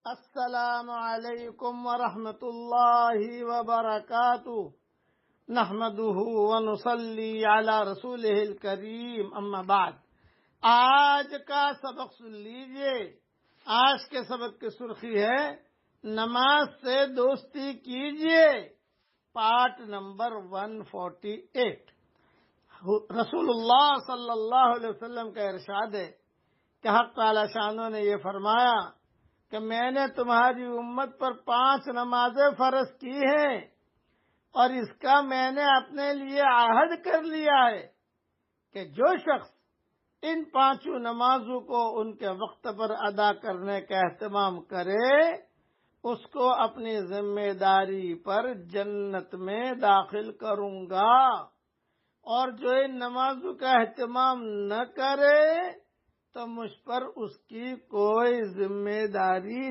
السلام علیکم ورحمۃ اللہ وبرکاتہ نحمده ونصلی علی رسولہ الکریم اما بعد۔ آج کا سبق سن لیجئے۔ آج کے سبق کی سرخی ہے نماز سے دوستی کیجئے، پارٹ نمبر 148۔ رسول اللہ صلی اللہ علیہ وسلم کا ارشاد ہے کہ حق تعالی شانہ نے یہ فرمایا کہ میں نے تمہاری امت پر 5 نمازیں فرض کی ہیں، اور اس کا میں نے اپنے لیے عہد کر لیا ہے کہ جو شخص ان 5 نمازوں کو ان کے وقت پر ادا کرنے کا اہتمام کرے، اس کو اپنی ذمہ داری پر جنت میں داخل کروں گا، اور جو ان نمازوں کا اہتمام نہ کرے تو مجھ پر اس کی کوئی ذمہ داری